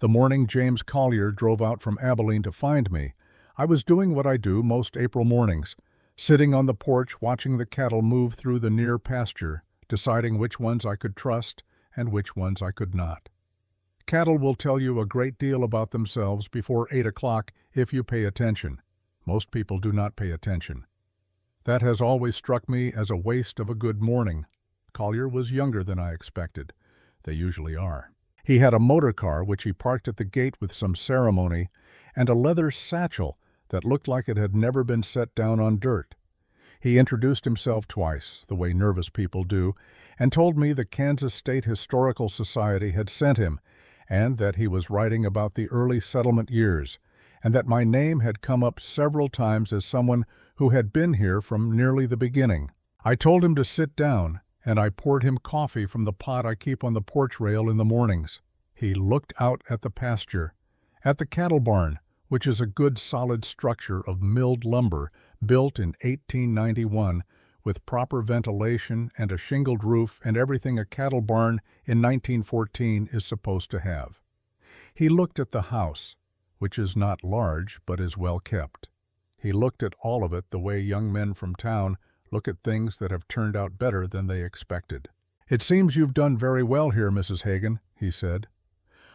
The morning James Collier drove out from Abilene to find me, I was doing what I do most April mornings, sitting on the porch watching the cattle move through the near pasture, deciding which ones I could trust and which ones I could not. Cattle will tell you a great deal about themselves before 8 o'clock if you pay attention. Most people do not pay attention. That has always struck me as a waste of a good morning. Collier was younger than I expected. They usually are. He had a motor car which he parked at the gate with some ceremony, and a leather satchel that looked like it had never been set down on dirt. He introduced himself twice, the way nervous people do, and told me the Kansas State Historical Society had sent him, and that he was writing about the early settlement years, and that my name had come up several times as someone who had been here from nearly the beginning. I told him to sit down, and I poured him coffee from the pot I keep on the porch rail in the mornings. He looked out at the pasture, at the cattle barn, which is a good solid structure of milled lumber built in 1891 with proper ventilation and a shingled roof and everything a cattle barn in 1914 is supposed to have. He looked at the house, which is not large but is well kept. He looked at all of it the way young men from town look at things that have turned out better than they expected. "It seems you've done very well here, Mrs. Hagan," he said.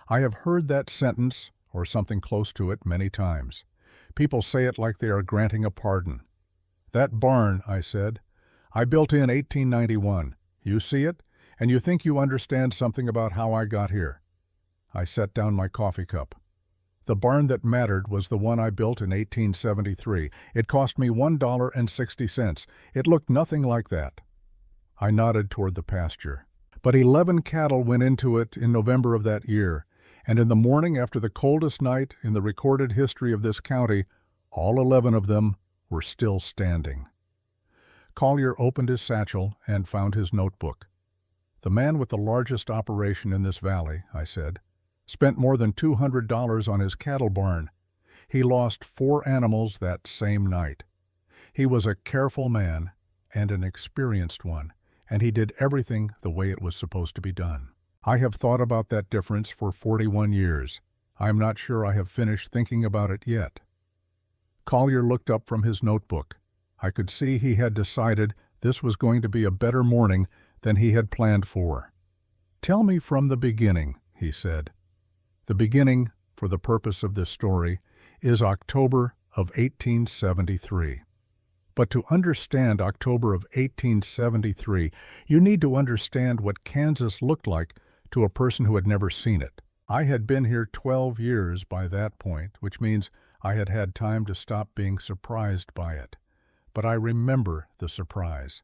I have heard that sentence, or something close to it, many times. People say it like they are granting a pardon. "That barn," I said, "I built in 1891. You see it, and you think you understand something about how I got here." I set down my coffee cup. The barn that mattered was the one I built in 1873. It cost me $1.60. It looked nothing like that. I nodded toward the pasture. But 11 cattle went into it in November of that year, and in the morning after the coldest night in the recorded history of this county, all 11 of them were still standing. Collier opened his satchel and found his notebook. "The man with the largest operation in this valley," I said, "spent more than $200 on his cattle barn. He lost 4 animals that same night. He was a careful man and an experienced one, and he did everything the way it was supposed to be done. I have thought about that difference for 41 years. I am not sure I have finished thinking about it yet." Collier looked up from his notebook. I could see he had decided this was going to be a better morning than he had planned for. "Tell me from the beginning," he said. The beginning, for the purpose of this story, is October of 1873. But to understand October of 1873, you need to understand what Kansas looked like to a person who had never seen it. I had been here 12 years by that point, which means I had had time to stop being surprised by it. But I remember the surprise.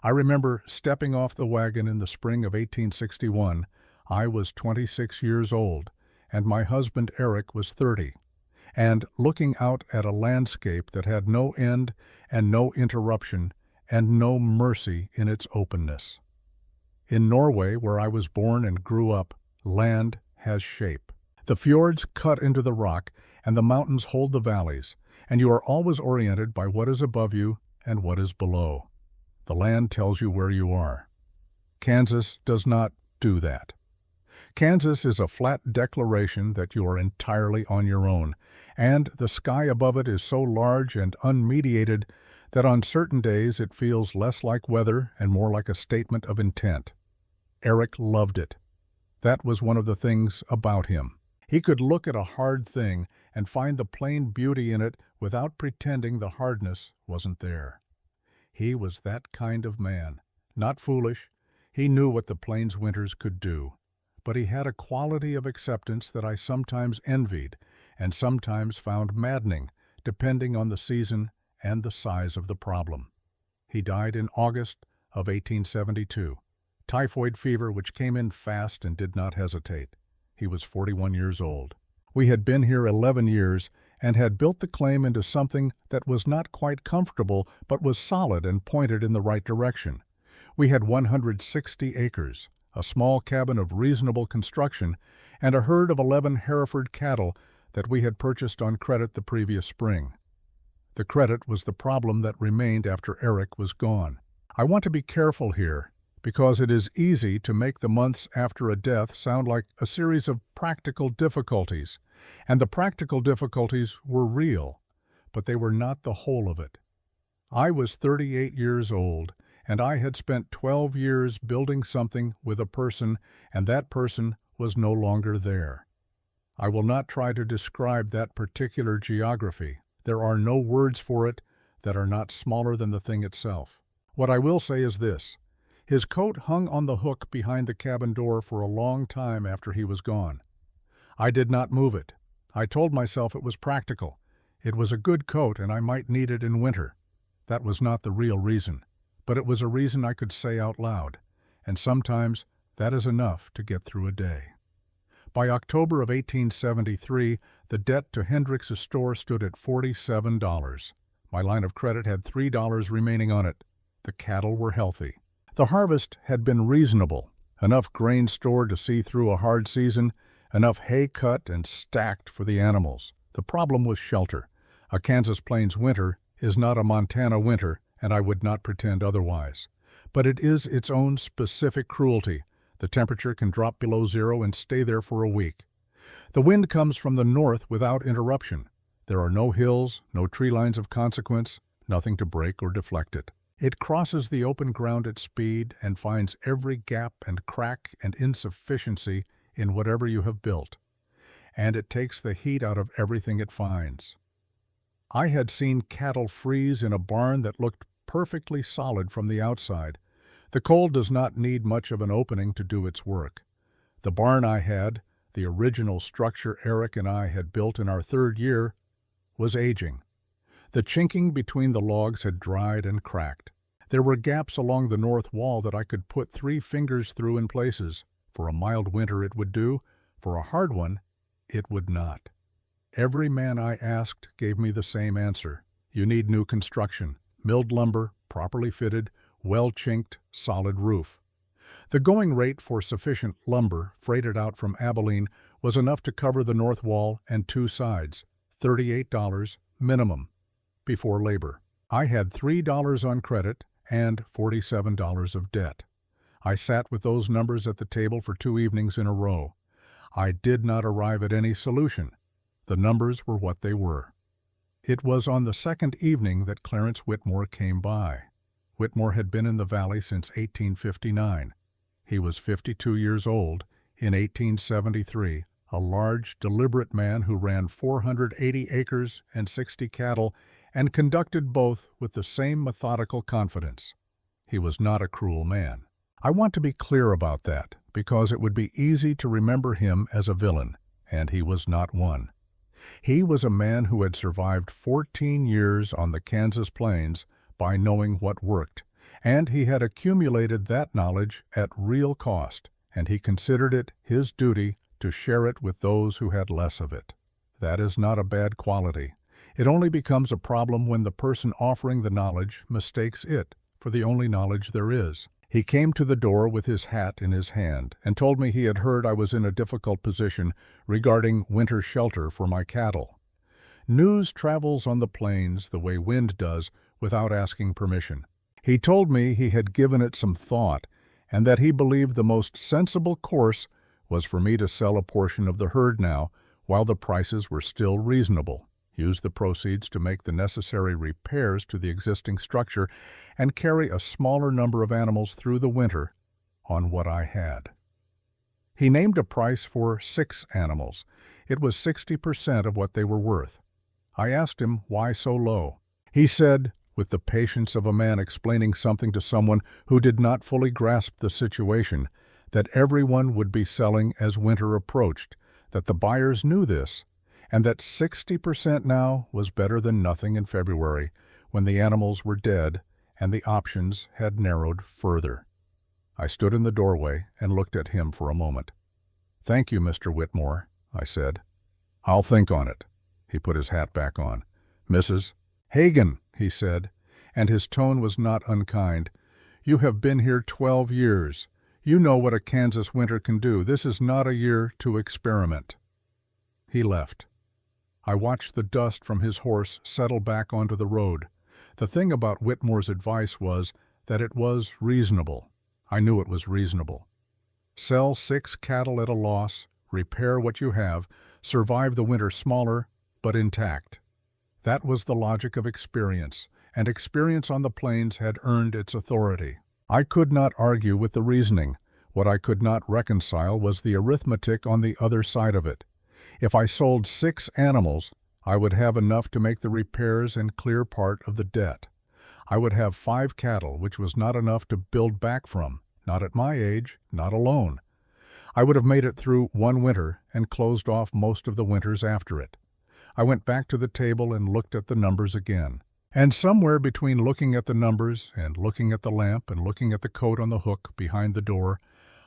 I remember stepping off the wagon in the spring of 1861. I was 26 years old, and my husband Eric was 30, and looking out at a landscape that had no end and no interruption and no mercy in its openness. In Norway, where I was born and grew up, land has shape. The fjords cut into the rock, and the mountains hold the valleys, and you are always oriented by what is above you and what is below. The land tells you where you are. Kansas does not do that. Kansas is a flat declaration that you are entirely on your own, and the sky above it is so large and unmediated that on certain days it feels less like weather and more like a statement of intent. Eric loved it. That was one of the things about him. He could look at a hard thing and find the plain beauty in it without pretending the hardness wasn't there. He was that kind of man. Not foolish. He knew what the plains winters could do. But he had a quality of acceptance that I sometimes envied and sometimes found maddening, depending on the season and the size of the problem. He died in August of 1872. Typhoid fever which came in fast and did not hesitate. He was 41 years old. We had been here 11 years and had built the claim into something that was not quite comfortable but was solid and pointed in the right direction. We had 160 acres, a small cabin of reasonable construction, and a herd of 11 Hereford cattle that we had purchased on credit the previous spring. The credit was the problem that remained after Eric was gone. I want to be careful here, because it is easy to make the months after a death sound like a series of practical difficulties, and the practical difficulties were real, but they were not the whole of it. I was 38 years old, and I had spent 12 years building something with a person, and that person was no longer there. I will not try to describe that particular geography. There are no words for it that are not smaller than the thing itself. What I will say is this: his coat hung on the hook behind the cabin door for a long time after he was gone. I did not move it. I told myself it was practical. It was a good coat and I might need it in winter. That was not the real reason, but it was a reason I could say out loud, and sometimes that is enough to get through a day. By October of 1873, the debt to Hendricks's store stood at $47. My line of credit had $3 remaining on it. The cattle were healthy. The harvest had been reasonable, enough grain stored to see through a hard season, enough hay cut and stacked for the animals. The problem was shelter. A Kansas Plains winter is not a Montana winter, and I would not pretend otherwise. But it is its own specific cruelty. The temperature can drop below zero and stay there for a week. The wind comes from the north without interruption. There are no hills, no tree lines of consequence, nothing to break or deflect it. It crosses the open ground at speed and finds every gap and crack and insufficiency in whatever you have built. And it takes the heat out of everything it finds. I had seen cattle freeze in a barn that looked perfectly solid from the outside. The cold does not need much of an opening to do its work. The barn I had, the original structure Eric and I had built in our third year, was aging. The chinking between the logs had dried and cracked. There were gaps along the north wall that I could put 3 fingers through in places. For a mild winter it would do. For a hard one, it would not. Every man I asked gave me the same answer. You need new construction, milled lumber, properly fitted, well-chinked, solid roof. The going rate for sufficient lumber freighted out from Abilene was enough to cover the north wall and 2 sides, $38 minimum, before labor. I had $3 on credit and $47 of debt. I sat with those numbers at the table for 2 evenings in a row. I did not arrive at any solution. The numbers were what they were. It was on the second evening that Clarence Whitmore came by. Whitmore had been in the valley since 1859. He was 52 years old in 1873, a large, deliberate man who ran 480 acres and 60 cattle and conducted both with the same methodical confidence. He was not a cruel man. I want to be clear about that, because it would be easy to remember him as a villain, and he was not one. He was a man who had survived 14 years on the Kansas plains by knowing what worked, and he had accumulated that knowledge at real cost, and he considered it his duty to share it with those who had less of it. That is not a bad quality. It only becomes a problem when the person offering the knowledge mistakes it for the only knowledge there is. He came to the door with his hat in his hand and told me he had heard I was in a difficult position regarding winter shelter for my cattle. News travels on the plains the way wind does without asking permission. He told me he had given it some thought and that he believed the most sensible course was for me to sell a portion of the herd now while the prices were still reasonable, use the proceeds to make the necessary repairs to the existing structure, and carry a smaller number of animals through the winter on what I had. He named a price for 6 animals. It was 60% of what they were worth. I asked him why so low. He said, with the patience of a man explaining something to someone who did not fully grasp the situation, that everyone would be selling as winter approached, that the buyers knew this, and that 60% now was better than nothing in February, when the animals were dead and the options had narrowed further. I stood in the doorway and looked at him for a moment. "Thank you, Mr. Whitmore," I said. "I'll think on it." He put his hat back on. "Mrs. Hagan," he said, and his tone was not unkind, "you have been here 12 years. You know what a Kansas winter can do. This is not a year to experiment." He left. I watched the dust from his horse settle back onto the road. The thing about Whitmore's advice was that it was reasonable. I knew it was reasonable. Sell 6 cattle at a loss, repair what you have, survive the winter smaller, but intact. That was the logic of experience, and experience on the plains had earned its authority. I could not argue with the reasoning. What I could not reconcile was the arithmetic on the other side of it. If I sold 6 animals, I would have enough to make the repairs and clear part of the debt. I would have 5 cattle, which was not enough to build back from, not at my age, not alone. I would have made it through one winter and closed off most of the winters after it. I went back to the table and looked at the numbers again. And somewhere between looking at the numbers and looking at the lamp and looking at the coat on the hook behind the door,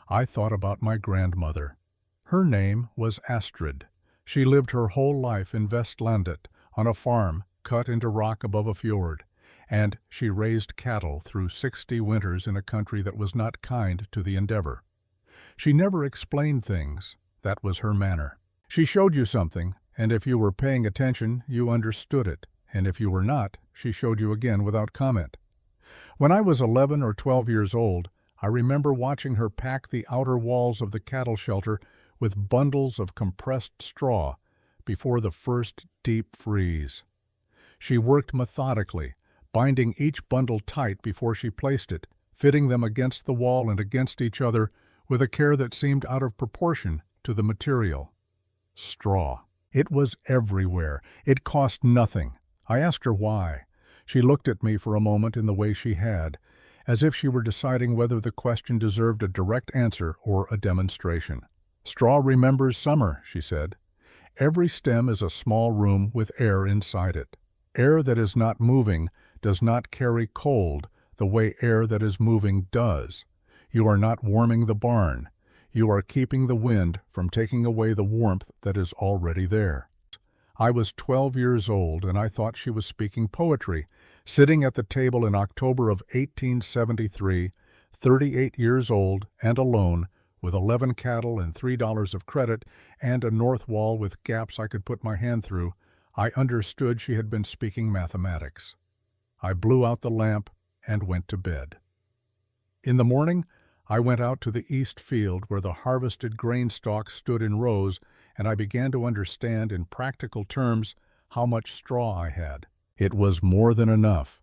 I thought about my grandmother. Her name was Astrid. She lived her whole life in Vestlandet, on a farm cut into rock above a fjord, and she raised cattle through 60 winters in a country that was not kind to the endeavor. She never explained things. That was her manner. She showed you something, and if you were paying attention, you understood it, and if you were not, she showed you again without comment. When I was 11 or 12 years old, I remember watching her pack the outer walls of the cattle shelter with bundles of compressed straw before the first deep freeze. She worked methodically, binding each bundle tight before she placed it, fitting them against the wall and against each other with a care that seemed out of proportion to the material. Straw. It was everywhere. It cost nothing. I asked her why. She looked at me for a moment in the way she had, as if she were deciding whether the question deserved a direct answer or a demonstration. Straw remembers summer, she said. Every stem is a small room with air inside it. Air that is not moving does not carry cold the way air that is moving does. You are not warming the barn. You are keeping the wind from taking away the warmth that is already there. I was 12 years old, and I thought she was speaking poetry, sitting at the table in October of 1873, 38 years old and alone, with 11 cattle and $3 of credit and a north wall with gaps I could put my hand through. I understood she had been speaking mathematics. I blew out the lamp and went to bed. In the morning, I went out to the east field where the harvested grain stalks stood in rows, and I began to understand in practical terms how much straw I had. It was more than enough.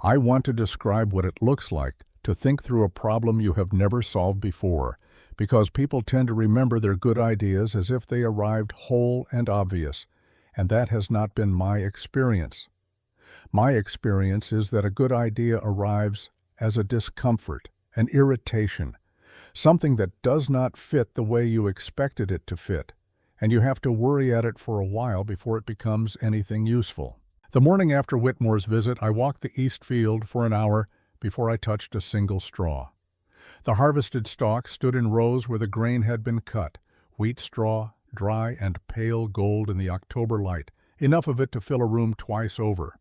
I want to describe what it looks like to think through a problem you have never solved before, because people tend to remember their good ideas as if they arrived whole and obvious, and that has not been my experience. My experience is that a good idea arrives as a discomfort, an irritation, something that does not fit the way you expected it to fit, and you have to worry at it for a while before it becomes anything useful. The morning after Whitmore's visit, I walked the east field for an hour before I touched a single straw. The harvested stalks stood in rows where the grain had been cut, wheat straw, dry and pale gold in the October light, enough of it to fill a room twice over.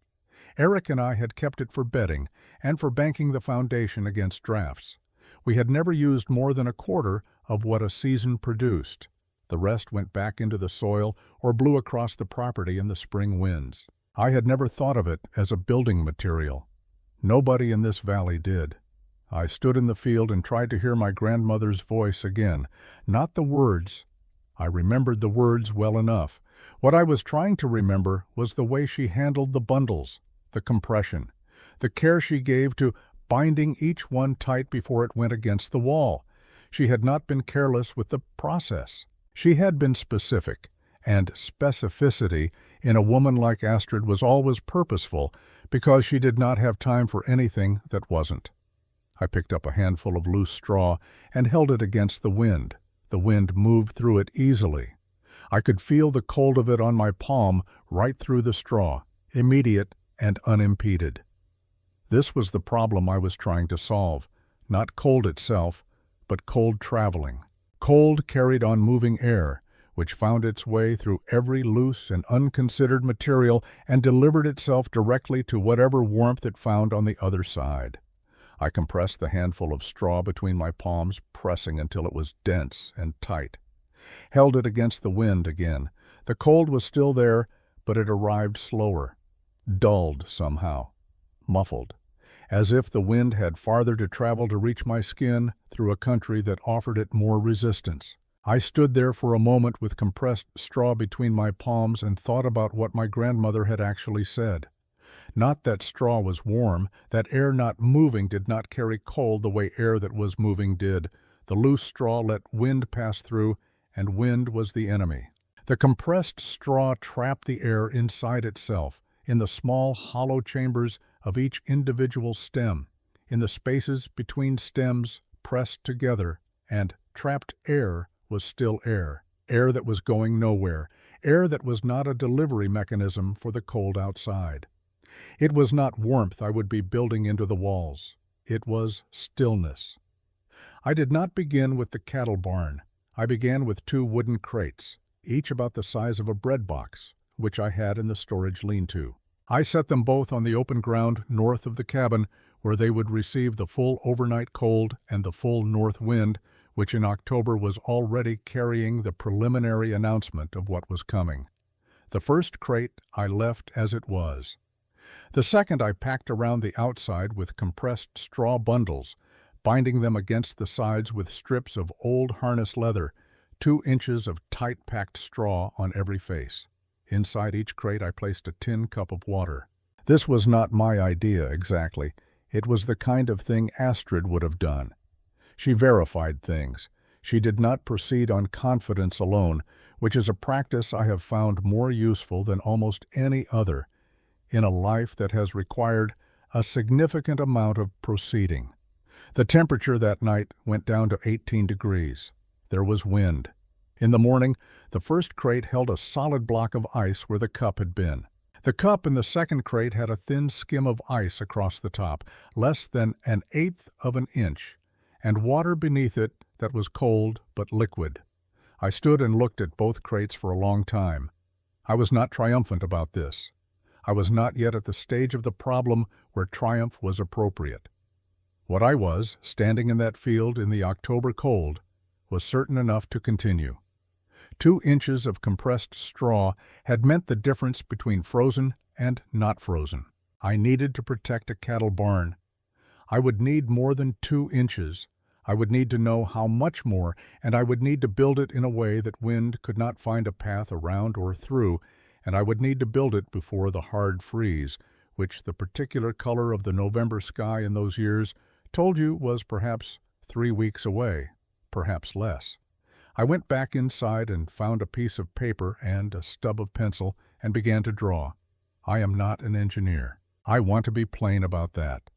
Eric and I had kept it for bedding and for banking the foundation against drafts. We had never used more than a quarter of what a season produced. The rest went back into the soil or blew across the property in the spring winds. I had never thought of it as a building material. Nobody in this valley did. I stood in the field and tried to hear my grandmother's voice again, not the words. I remembered the words well enough. What I was trying to remember was the way she handled the bundles, the compression, the care she gave to binding each one tight before it went against the wall. She had not been careless with the process. She had been specific, and specificity in a woman like Astrid was always purposeful because she did not have time for anything that wasn't. I picked up a handful of loose straw and held it against the wind. The wind moved through it easily. I could feel the cold of it on my palm right through the straw, immediate and unimpeded. This was the problem I was trying to solve, not cold itself, but cold traveling. Cold carried on moving air, which found its way through every loose and unconsidered material and delivered itself directly to whatever warmth it found on the other side. I compressed the handful of straw between my palms, pressing until it was dense and tight. Held it against the wind again. The cold was still there, but it arrived slower, dulled somehow, muffled. as if the wind had farther to travel to reach my skin through a country that offered it more resistance. I stood there for a moment with compressed straw between my palms and thought about what my grandmother had actually said. Not that straw was warm, that air not moving did not carry cold the way air that was moving did. The loose straw let wind pass through, and wind was the enemy. The compressed straw trapped the air inside itself, in the small hollow chambers of each individual stem, in the spaces between stems pressed together, and trapped air was still air, air that was going nowhere, air that was not a delivery mechanism for the cold outside. It was not warmth I would be building into the walls. It was stillness. I did not begin with the cattle barn. I began with 2 wooden crates, each about the size of a bread box, which I had in the storage lean-to. I set them both on the open ground north of the cabin, where they would receive the full overnight cold and the full north wind, which in October was already carrying the preliminary announcement of what was coming. The first crate I left as it was. The second I packed around the outside with compressed straw bundles, binding them against the sides with strips of old harness leather, 2 inches of tight-packed straw on every face. Inside each crate I placed a tin cup of water. This was not my idea exactly. It was the kind of thing Astrid would have done. She verified things. She did not proceed on confidence alone, which is a practice I have found more useful than almost any other in a life that has required a significant amount of proceeding. The temperature that night went down to 18 degrees. There was wind. In the morning, the first crate held a solid block of ice where the cup had been. The cup in the second crate had a thin skim of ice across the top, less than 1/8 of an inch, and water beneath it that was cold but liquid. I stood and looked at both crates for a long time. I was not triumphant about this. I was not yet at the stage of the problem where triumph was appropriate. What I was, standing in that field in the October cold, was certain enough to continue. 2 inches of compressed straw had meant the difference between frozen and not frozen. I needed to protect a cattle barn. I would need more than 2 inches. I would need to know how much more, and I would need to build it in a way that wind could not find a path around or through, and I would need to build it before the hard freeze, which the particular color of the November sky in those years told you was perhaps 3 weeks away, perhaps less. I went back inside and found a piece of paper and a stub of pencil and began to draw. I am not an engineer. I want to be plain about that.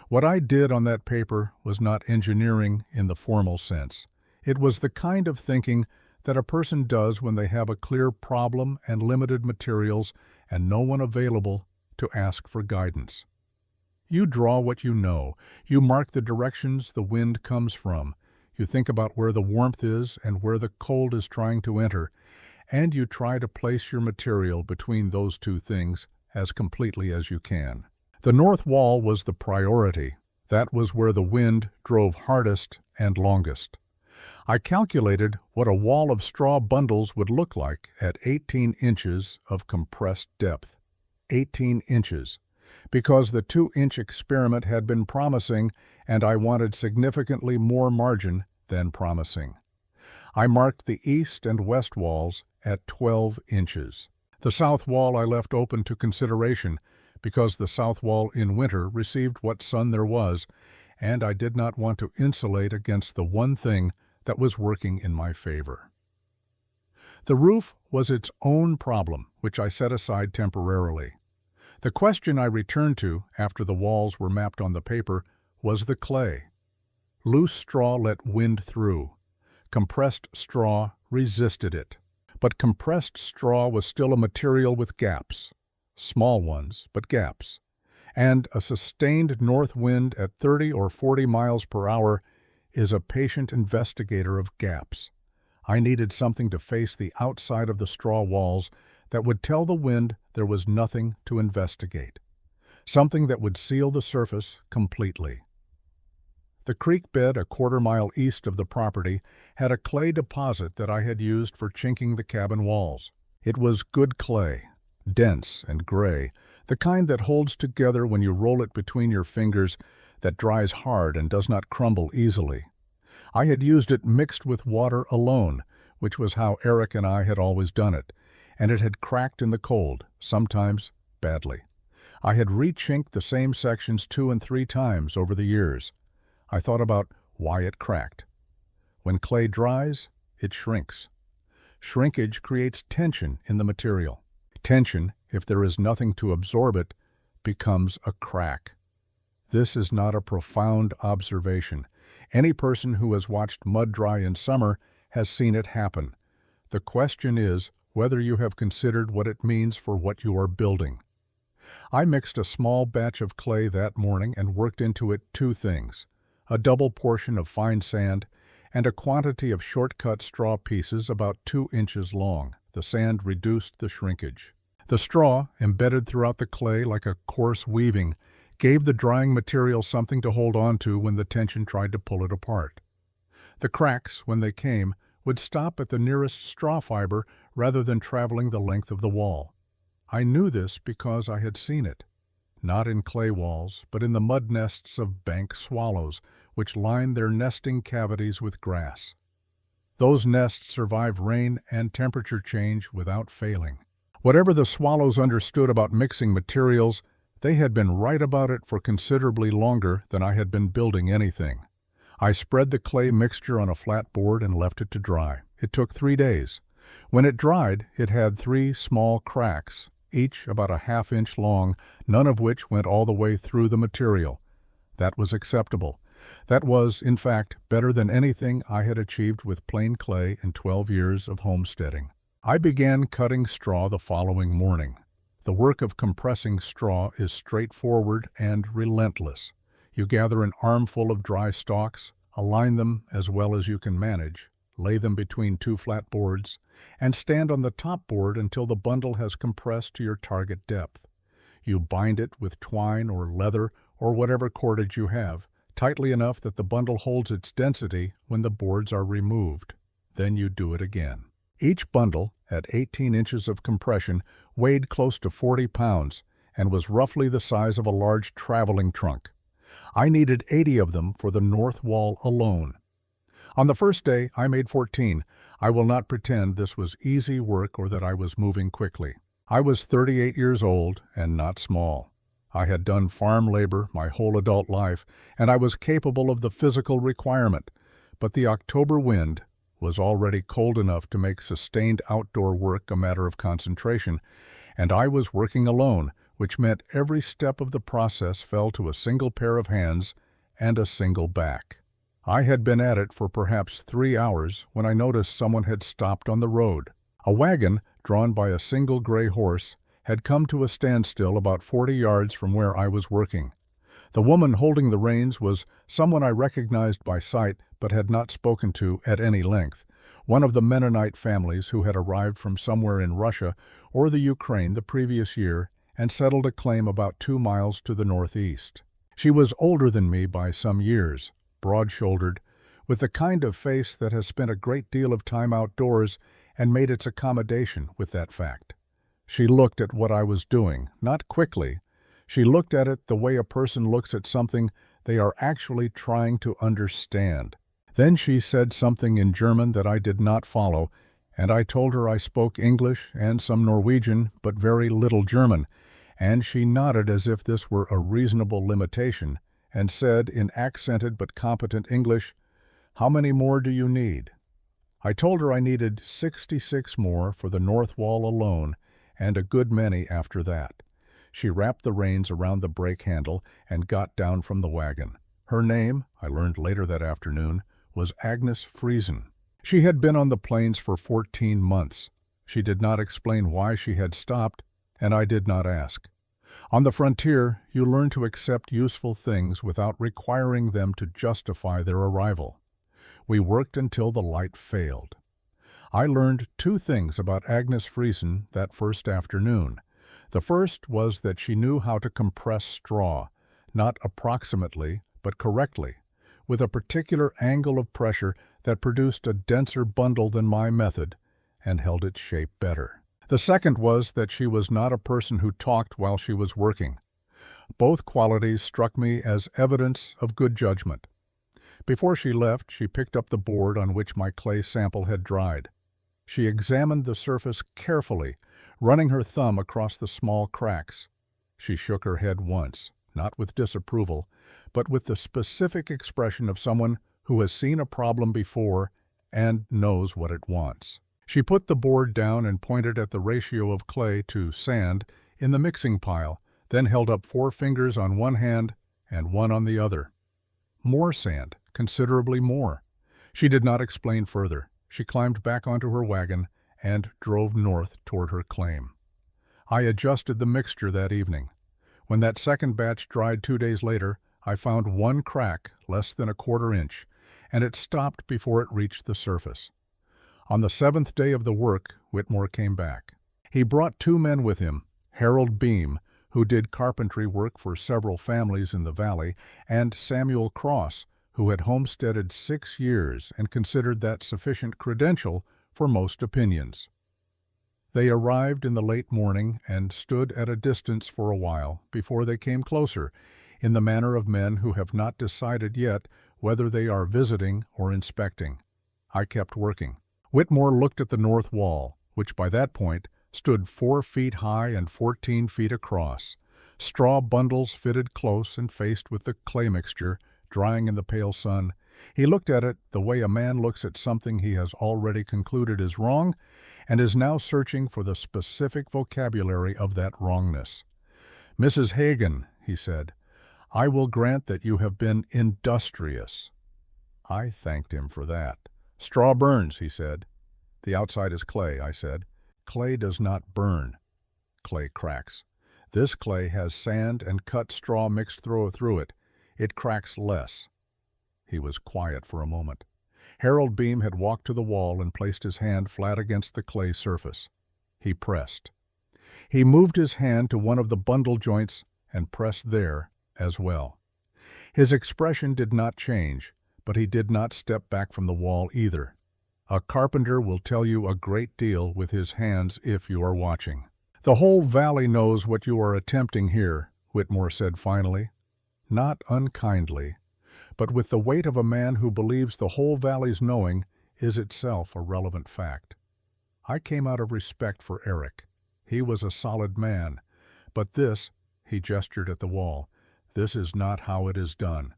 What I did on that paper was not engineering in the formal sense. It was the kind of thinking that a person does when they have a clear problem and limited materials and no one available to ask for guidance. You draw what you know. You mark the directions the wind comes from. You think about where the warmth is and where the cold is trying to enter, and you try to place your material between those 2 things as completely as you can. The north wall was the priority. That was where the wind drove hardest and longest. I calculated what a wall of straw bundles would look like at 18 inches of compressed depth. 18 inches. Because the 2-inch experiment had been promising, and I wanted significantly more margin than promising. I marked the east and west walls at 12 inches. The south wall I left open to consideration, because the south wall in winter received what sun there was, and I did not want to insulate against the one thing that was working in my favor. The roof was its own problem, which I set aside temporarily. The question I returned to, after the walls were mapped on the paper, was the clay. Loose straw let wind through. Compressed straw resisted it. But compressed straw was still a material with gaps. Small ones, but gaps. And a sustained north wind at 30 or 40 miles per hour is a patient investigator of gaps. I needed something to face the outside of the straw walls that would tell the wind there was nothing to investigate. Something that would seal the surface completely. The creek bed a quarter-mile east of the property had a clay deposit that I had used for chinking the cabin walls. It was good clay, dense and gray, the kind that holds together when you roll it between your fingers, that dries hard and does not crumble easily. I had used it mixed with water alone, which was how Eric and I had always done it, and it had cracked in the cold, sometimes badly. I had rechinked the same sections 2 and 3 times over the years. I thought about why it cracked. When clay dries, it shrinks. Shrinkage creates tension in the material. Tension, if there is nothing to absorb it, becomes a crack. This is not a profound observation. Any person who has watched mud dry in summer has seen it happen. The question is whether you have considered what it means for what you are building. I mixed a small batch of clay that morning and worked into it 2 things: a double portion of fine sand and a quantity of short-cut straw pieces about 2 inches long. The sand reduced the shrinkage. The straw, embedded throughout the clay like a coarse weaving, gave the drying material something to hold on to when the tension tried to pull it apart. The cracks, when they came, would stop at the nearest straw fiber rather than traveling the length of the wall. I knew this because I had seen it, not in clay walls, but in the mud nests of bank swallows, which lined their nesting cavities with grass. Those nests survive rain and temperature change without failing. Whatever the swallows understood about mixing materials, they had been right about it for considerably longer than I had been building anything. I spread the clay mixture on a flat board and left it to dry. It took 3 days. When it dried, it had 3 small cracks, each about a ½ inch long, none of which went all the way through the material. That was acceptable. That was, in fact, better than anything I had achieved with plain clay in 12 years of homesteading. I began cutting straw the following morning. The work of compressing straw is straightforward and relentless. You gather an armful of dry stalks, align them as well as you can manage, lay them between 2 flat boards, and stand on the top board until the bundle has compressed to your target depth. You bind it with twine or leather or whatever cordage you have, tightly enough that the bundle holds its density when the boards are removed. Then you do it again. Each bundle, at 18 inches of compression, weighed close to 40 pounds and was roughly the size of a large traveling trunk. I needed 80 of them for the north wall alone. On the first day, I made 14. I will not pretend this was easy work or that I was moving quickly. I was 38 years old and not small. I had done farm labor my whole adult life, and I was capable of the physical requirement, but the October wind was already cold enough to make sustained outdoor work a matter of concentration, and I was working alone, which meant every step of the process fell to a single pair of hands and a single back. I had been at it for perhaps 3 hours when I noticed someone had stopped on the road. A wagon, drawn by a single gray horse, had come to a standstill about 40 yards from where I was working. The woman holding the reins was someone I recognized by sight but had not spoken to at any length, one of the Mennonite families who had arrived from somewhere in Russia or the Ukraine the previous year and settled a claim about 2 miles to the northeast. She was older than me by some years, broad-shouldered, with the kind of face that has spent a great deal of time outdoors and made its accommodation with that fact. She looked at what I was doing, not quickly. She looked at it the way a person looks at something they are actually trying to understand. Then she said something in German that I did not follow, and I told her I spoke English and some Norwegian, but very little German, and she nodded as if this were a reasonable limitation, and said in accented but competent English, "How many more do you need?" I told her I needed 66 more for the north wall alone, and a good many after that. She wrapped the reins around the brake handle and got down from the wagon. Her name, I learned later that afternoon, was Agnes Friesen. She had been on the plains for 14 months. She did not explain why she had stopped, and I did not ask. On the frontier, you learn to accept useful things without requiring them to justify their arrival. We worked until the light failed. I learned 2 things about Agnes Friesen that first afternoon. The first was that she knew how to compress straw, not approximately, but correctly, with a particular angle of pressure that produced a denser bundle than my method and held its shape better. The second was that she was not a person who talked while she was working. Both qualities struck me as evidence of good judgment. Before she left, she picked up the board on which my clay sample had dried. She examined the surface carefully, running her thumb across the small cracks. She shook her head once, not with disapproval, but with the specific expression of someone who has seen a problem before and knows what it wants. She put the board down and pointed at the ratio of clay to sand in the mixing pile, then held up 4 fingers on one hand and one on the other. More sand, considerably more. She did not explain further. She climbed back onto her wagon and drove north toward her claim. I adjusted the mixture that evening. When that second batch dried 2 days later, I found one crack less than a 1/4 inch, and it stopped before it reached the surface. On the 7th day of the work, Whitmore came back. He brought 2 men with him, Harold Beam, who did carpentry work for several families in the valley, and Samuel Cross, who had homesteaded 6 years and considered that sufficient credential for most opinions. They arrived in the late morning and stood at a distance for a while before they came closer, in the manner of men who have not decided yet whether they are visiting or inspecting. I kept working. Whitmore looked at the north wall, which by that point stood 4 feet high and 14 feet across. Straw bundles fitted close and faced with the clay mixture, drying in the pale sun. He looked at it the way a man looks at something he has already concluded is wrong and is now searching for the specific vocabulary of that wrongness. "Mrs. Hagan," he said, "I will grant that you have been industrious." I thanked him for that. "Straw burns," he said. "The outside is clay," I said. "Clay does not burn. Clay cracks. This clay has sand and cut straw mixed through it. It cracks less." He was quiet for a moment. Harold Beam had walked to the wall and placed his hand flat against the clay surface. He pressed. He moved his hand to one of the bundle joints and pressed there as well. His expression did not change, but he did not step back from the wall either. A carpenter will tell you a great deal with his hands if you are watching. "The whole valley knows what you are attempting here," Whitmore said finally. Not unkindly, but with the weight of a man who believes the whole valley's knowing is itself a relevant fact. I came out of respect for Eric. He was a solid man. But this, he gestured at the wall, this is not how it is done.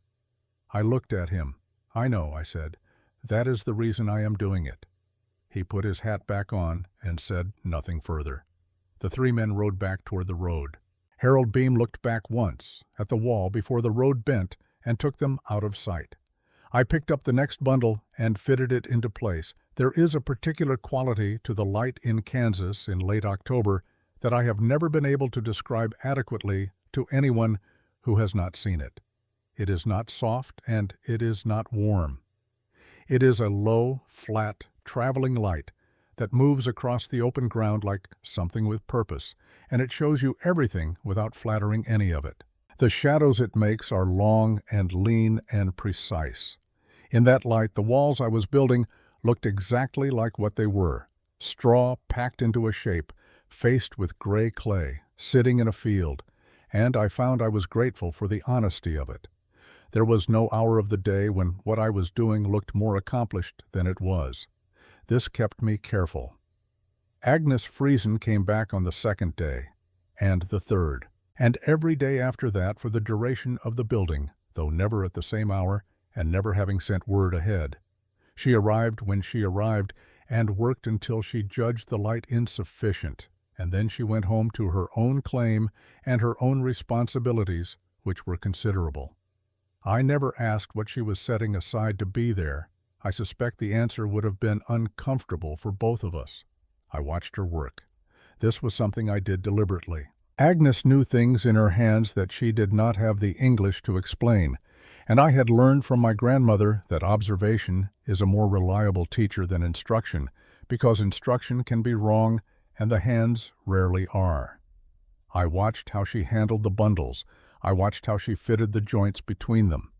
I looked at him. "I know," I said. "That is the reason I am doing it." He put his hat back on and said nothing further. The 3 men rode back toward the road. Harold Beam looked back once at the wall before the road bent and took them out of sight. I picked up the next bundle and fitted it into place. There is a particular quality to the light in Kansas in late October that I have never been able to describe adequately to anyone who has not seen it. It is not soft and it is not warm. It is a low, flat, traveling light that moves across the open ground like something with purpose, and it shows you everything without flattering any of it. The shadows it makes are long and lean and precise. In that light, the walls I was building looked exactly like what they were: straw packed into a shape, faced with gray clay, sitting in a field, and I found I was grateful for the honesty of it. There was no hour of the day when what I was doing looked more accomplished than it was. This kept me careful. Agnes Friesen came back on the 2nd day, and the 3rd, and every day after that for the duration of the building, though never at the same hour and never having sent word ahead. She arrived when she arrived and worked until she judged the light insufficient, and then she went home to her own claim and her own responsibilities, which were considerable. I never asked what she was setting aside to be there. I suspect the answer would have been uncomfortable for both of us. I watched her work. This was something I did deliberately. Agnes knew things in her hands that she did not have the English to explain, and I had learned from my grandmother that observation is a more reliable teacher than instruction, because instruction can be wrong and the hands rarely are. I watched how she handled the bundles. I watched how she fitted the joints between them.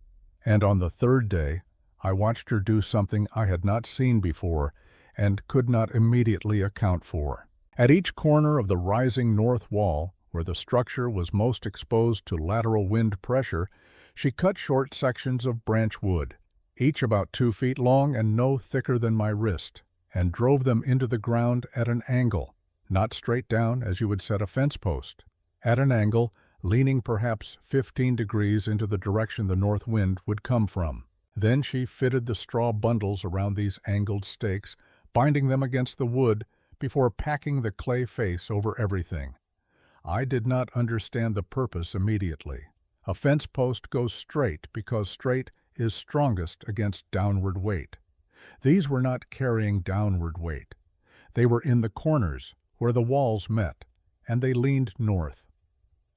And on the 3rd day, I watched her do something I had not seen before and could not immediately account for. At each corner of the rising north wall, where the structure was most exposed to lateral wind pressure, she cut short sections of branch wood, each about 2 feet long and no thicker than my wrist, and drove them into the ground at an angle, not straight down as you would set a fence post. At an angle, leaning perhaps 15 degrees into the direction the north wind would come from. Then she fitted the straw bundles around these angled stakes, binding them against the wood before packing the clay face over everything. I did not understand the purpose immediately. A fence post goes straight because straight is strongest against downward weight. These were not carrying downward weight. They were in the corners where the walls met, and they leaned north.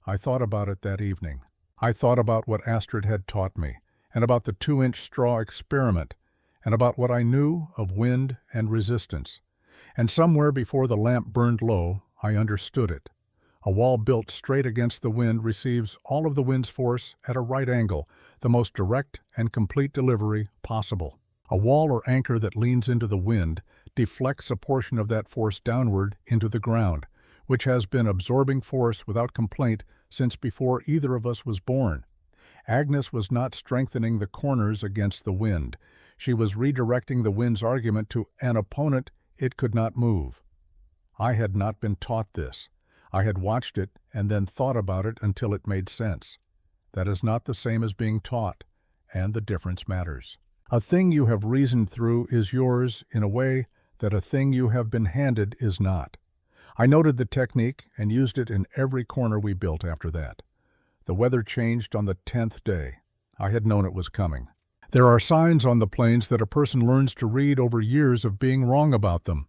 I thought about it that evening. I thought about what Astrid had taught me, and about the 2-inch straw experiment, and about what I knew of wind and resistance. And somewhere before the lamp burned low, I understood it. A wall built straight against the wind receives all of the wind's force at a right angle, the most direct and complete delivery possible. A wall or anchor that leans into the wind deflects a portion of that force downward into the ground, which has been absorbing force without complaint since before either of us was born. Agnes was not strengthening the corners against the wind. She was redirecting the wind's argument to an opponent it could not move. I had not been taught this. I had watched it and then thought about it until it made sense. That is not the same as being taught, and the difference matters. A thing you have reasoned through is yours in a way that a thing you have been handed is not. I noted the technique and used it in every corner we built after that. The weather changed on the 10th day. I had known it was coming. There are signs on the plains that a person learns to read over years of being wrong about them.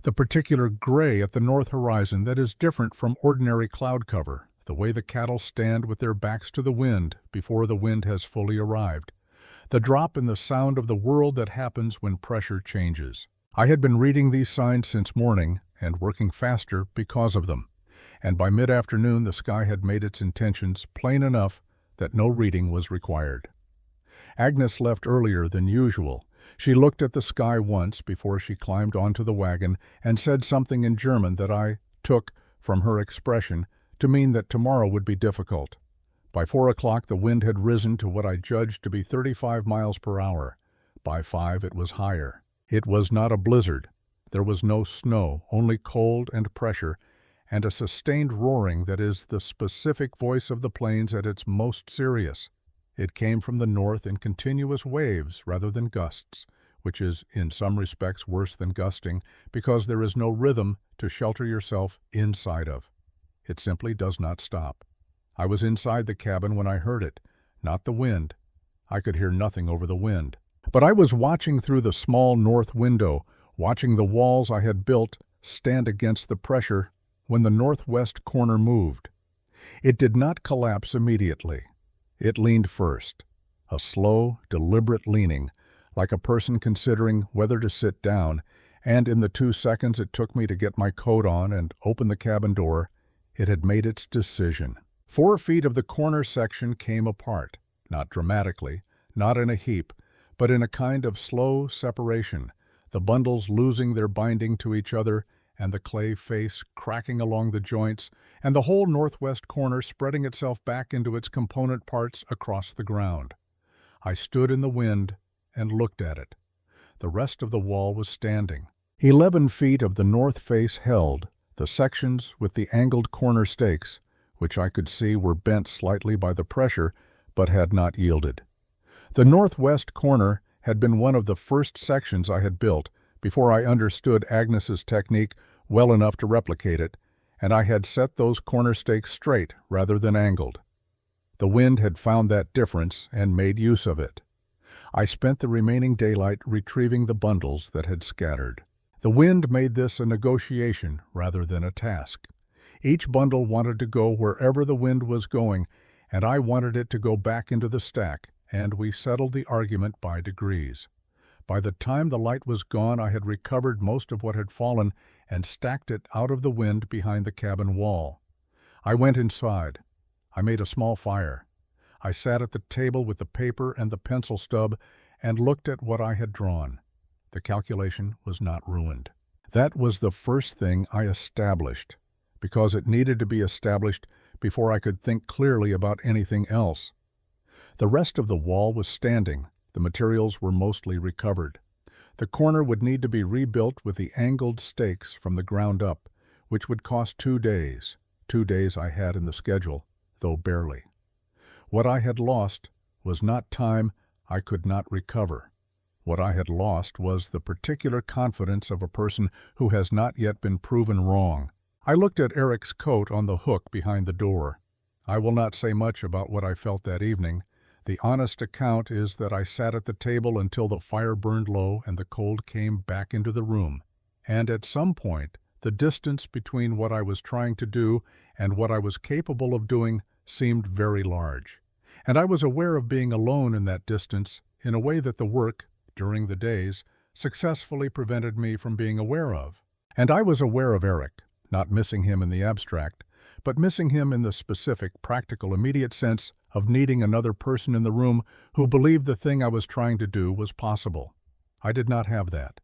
The particular gray at the north horizon that is different from ordinary cloud cover, the way the cattle stand with their backs to the wind before the wind has fully arrived, the drop in the sound of the world that happens when pressure changes. I had been reading these signs since morning and working faster because of them, and by mid-afternoon the sky had made its intentions plain enough that no reading was required. Agnes left earlier than usual. She looked at the sky once before she climbed onto the wagon and said something in German that I took, from her expression, to mean that tomorrow would be difficult. By 4 o'clock the wind had risen to what I judged to be 35 miles per hour. By 5 it was higher. It was not a blizzard. There was no snow, only cold and pressure, and a sustained roaring that is the specific voice of the plains at its most serious. It came from the north in continuous waves rather than gusts, which is in some respects worse than gusting because there is no rhythm to shelter yourself inside of. It simply does not stop. I was inside the cabin when I heard it, not the wind. I could hear nothing over the wind. But I was watching through the small north window, watching the walls I had built stand against the pressure when the northwest corner moved. It did not collapse immediately. It leaned first, a slow, deliberate leaning, like a person considering whether to sit down, and in the 2 seconds it took me to get my coat on and open the cabin door, it had made its decision. 4 feet of the corner section came apart, not dramatically, not in a heap, but in a kind of slow separation, the bundles losing their binding to each other, and the clay face cracking along the joints, and the whole northwest corner spreading itself back into its component parts across the ground. I stood in the wind and looked at it. The rest of the wall was standing. 11 feet of the north face held, the sections with the angled corner stakes, which I could see were bent slightly by the pressure, but had not yielded. The northwest corner had been one of the first sections I had built, before I understood Agnes's technique well enough to replicate it, and I had set those corner stakes straight rather than angled. The wind had found that difference and made use of it. I spent the remaining daylight retrieving the bundles that had scattered. The wind made this a negotiation rather than a task. Each bundle wanted to go wherever the wind was going, and I wanted it to go back into the stack, and we settled the argument by degrees. By the time the light was gone, I had recovered most of what had fallen and stacked it out of the wind behind the cabin wall. I went inside. I made a small fire. I sat at the table with the paper and the pencil stub and looked at what I had drawn. The calculation was not ruined. That was the first thing I established, because it needed to be established before I could think clearly about anything else. The rest of the wall was standing. The materials were mostly recovered. The corner would need to be rebuilt with the angled stakes from the ground up, which would cost 2 days. 2 days I had in the schedule, though barely. What I had lost was not time I could not recover. What I had lost was the particular confidence of a person who has not yet been proven wrong. I looked at Eric's coat on the hook behind the door. I will not say much about what I felt that evening. The honest account is that I sat at the table until the fire burned low and the cold came back into the room. And at some point, the distance between what I was trying to do and what I was capable of doing seemed very large. And I was aware of being alone in that distance in a way that the work, during the days, successfully prevented me from being aware of. And I was aware of Eric, not missing him in the abstract, but missing him in the specific, practical, immediate sense of needing another person in the room who believed the thing I was trying to do was possible. I did not have that.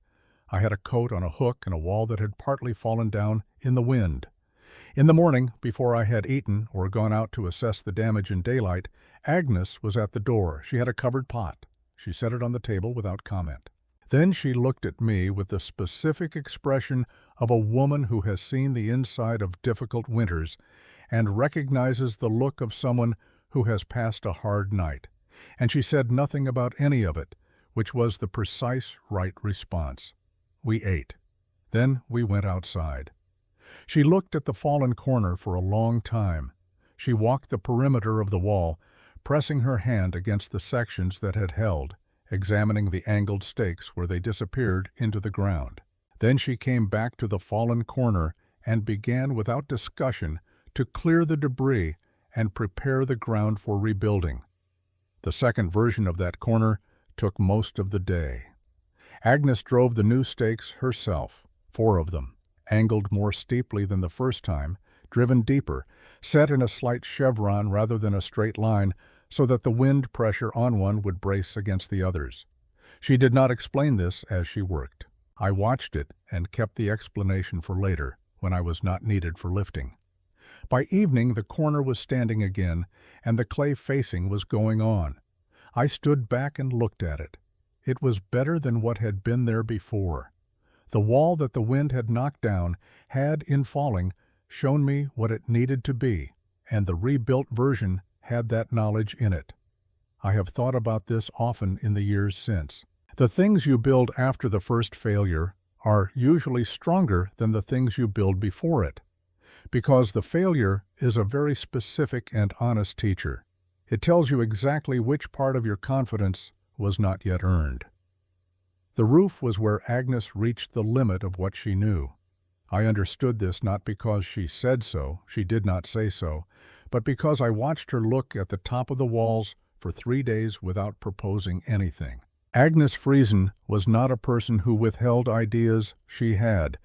I had a coat on a hook and a wall that had partly fallen down in the wind. In the morning, before I had eaten or gone out to assess the damage in daylight, Agnes was at the door. She had a covered pot. She set it on the table without comment. Then she looked at me with the specific expression of a woman who has seen the inside of difficult winters and recognizes the look of someone who has passed a hard night. And she said nothing about any of it, which was the precise right response. We ate. Then we went outside. She looked at the fallen corner for a long time. She walked the perimeter of the wall, pressing her hand against the sections that had held, examining the angled stakes where they disappeared into the ground. Then she came back to the fallen corner and began without discussion to clear the debris and prepare the ground for rebuilding. The second version of that corner took most of the day. Agnes drove the new stakes herself, 4 of them, angled more steeply than the first time, driven deeper, set in a slight chevron rather than a straight line, so that the wind pressure on one would brace against the others. She did not explain this as she worked. I watched it and kept the explanation for later, when I was not needed for lifting. By evening, the corner was standing again, and the clay facing was going on. I stood back and looked at it. It was better than what had been there before. The wall that the wind had knocked down had, in falling, shown me what it needed to be, and the rebuilt version had that knowledge in it. I have thought about this often in the years since. The things you build after the first failure are usually stronger than the things you build before it, because the failure is a very specific and honest teacher. It tells you exactly which part of your confidence was not yet earned. The roof was where Agnes reached the limit of what she knew. I understood this not because she said so, she did not say so, but because I watched her look at the top of the walls for 3 days without proposing anything. Agnes Friesen was not a person who withheld ideas she had.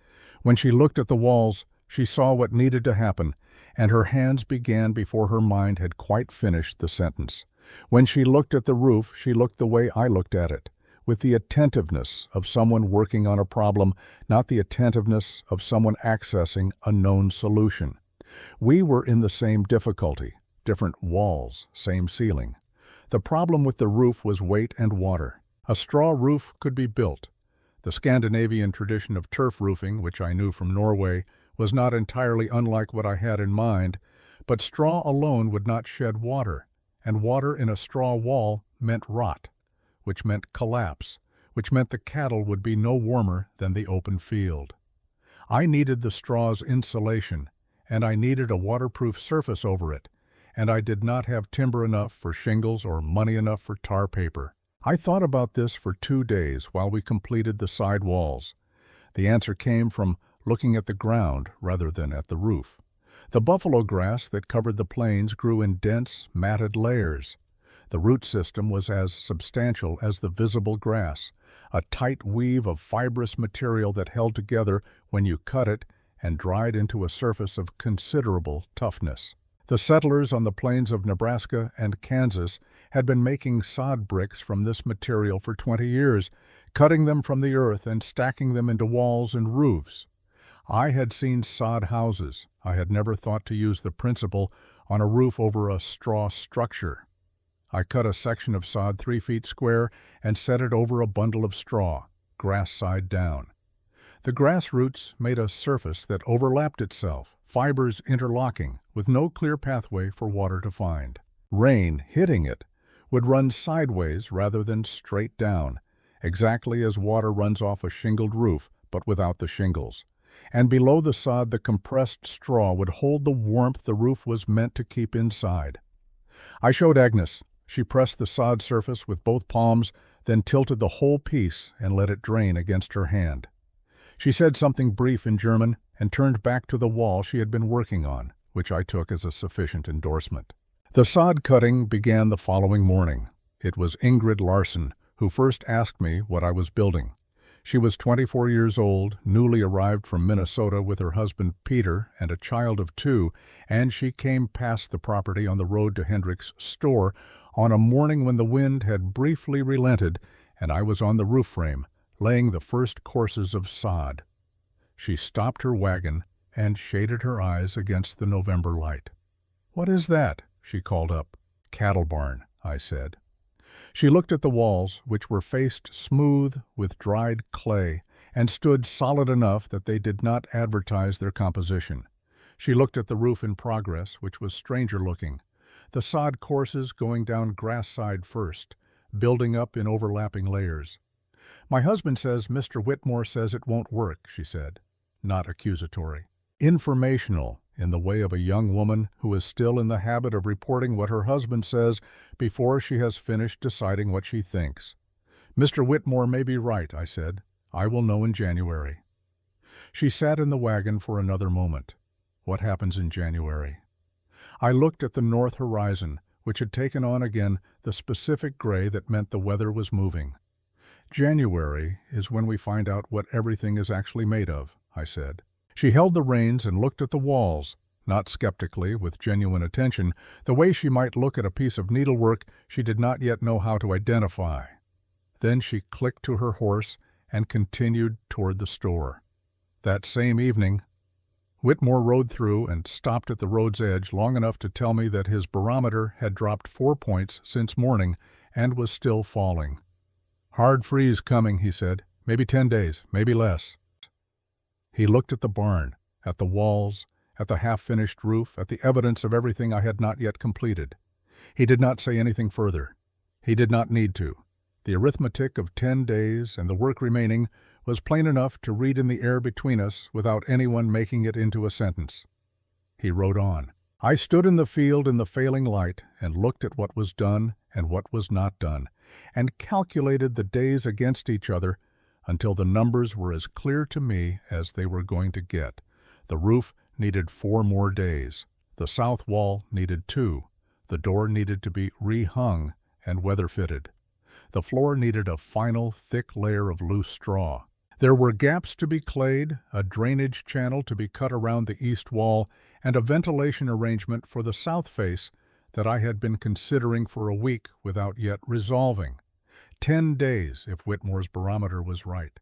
When she looked at the walls, she saw what needed to happen, and her hands began before her mind had quite finished the sentence. When she looked at the roof, she looked the way I looked at it, with the attentiveness of someone working on a problem, not the attentiveness of someone accessing a known solution. We were in the same difficulty, different walls, same ceiling. The problem with the roof was weight and water. A straw roof could be built. The Scandinavian tradition of turf roofing, which I knew from Norway, was not entirely unlike what I had in mind, but straw alone would not shed water, and water in a straw wall meant rot, which meant collapse, which meant the cattle would be no warmer than the open field. I needed the straw's insulation, and I needed a waterproof surface over it, and I did not have timber enough for shingles or money enough for tar paper. I thought about this for 2 days while we completed the side walls. The answer came from looking at the ground rather than at the roof. The buffalo grass that covered the plains grew in dense, matted layers. The root system was as substantial as the visible grass, a tight weave of fibrous material that held together when you cut it and dried into a surface of considerable toughness. The settlers on the plains of Nebraska and Kansas had been making sod bricks from this material for 20 years, cutting them from the earth and stacking them into walls and roofs. I had seen sod houses. I had never thought to use the principle on a roof over a straw structure. I cut a section of sod 3 feet square and set it over a bundle of straw, grass side down. The grass roots made a surface that overlapped itself, fibers interlocking, with no clear pathway for water to find. Rain, hitting it, would run sideways rather than straight down, exactly as water runs off a shingled roof, but without the shingles. And below the sod, the compressed straw would hold the warmth the roof was meant to keep inside. I showed Agnes. She pressed the sod surface with both palms, then tilted the whole piece and let it drain against her hand. She said something brief in German and turned back to the wall she had been working on, which I took as a sufficient endorsement. The sod cutting began the following morning. It was Ingrid Larson who first asked me what I was building. She was 24 years old, newly arrived from Minnesota with her husband Peter and a child of 2, and she came past the property on the road to Hendrick's store on a morning when the wind had briefly relented and I was on the roof frame, laying the first courses of sod. She stopped her wagon and shaded her eyes against the November light. "What is that?" she called up. "Cattle barn," I said. She looked at the walls, which were faced smooth with dried clay, and stood solid enough that they did not advertise their composition. She looked at the roof in progress, which was stranger-looking, the sod courses going down grass side first, building up in overlapping layers. "My husband says Mr. Whitmore says it won't work," she said, not accusatory. Informational, in the way of a young woman who is still in the habit of reporting what her husband says before she has finished deciding what she thinks. "Mr. Whitmore may be right," I said. "I will know in January." She sat in the wagon for another moment. What happens in January? I looked at the north horizon, which had taken on again the specific gray that meant the weather was moving. "January is when we find out what everything is actually made of," I said. She held the reins and looked at the walls, not skeptically, with genuine attention, the way she might look at a piece of needlework she did not yet know how to identify. Then she clicked to her horse and continued toward the store. That same evening, Whitmore rode through and stopped at the road's edge long enough to tell me that his barometer had dropped 4 points since morning and was still falling. "Hard freeze coming," he said. "Maybe 10 days, maybe less." He looked at the barn, at the walls, at the half-finished roof, at the evidence of everything I had not yet completed. He did not say anything further. He did not need to. The arithmetic of 10 days and the work remaining was plain enough to read in the air between us without anyone making it into a sentence. He rode on. I stood in the field in the failing light and looked at what was done and what was not done, and calculated the days against each other until the numbers were as clear to me as they were going to get. The roof needed 4 more days. The south wall needed 2. The door needed to be rehung and weather-fitted. The floor needed a final thick layer of loose straw. There were gaps to be clayed, a drainage channel to be cut around the east wall, and a ventilation arrangement for the south face that I had been considering for a week without yet resolving. 10 days, if Whitmore's barometer was right.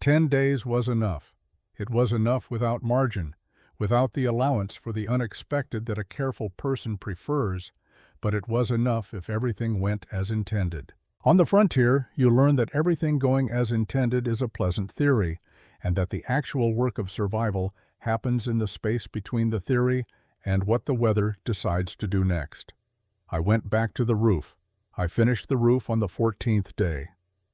10 days was enough. It was enough without margin, without the allowance for the unexpected that a careful person prefers, but it was enough if everything went as intended. On the frontier, you learn that everything going as intended is a pleasant theory, and that the actual work of survival happens in the space between the theory and what the weather decides to do next. I went back to the roof. I finished the roof on the 14th day.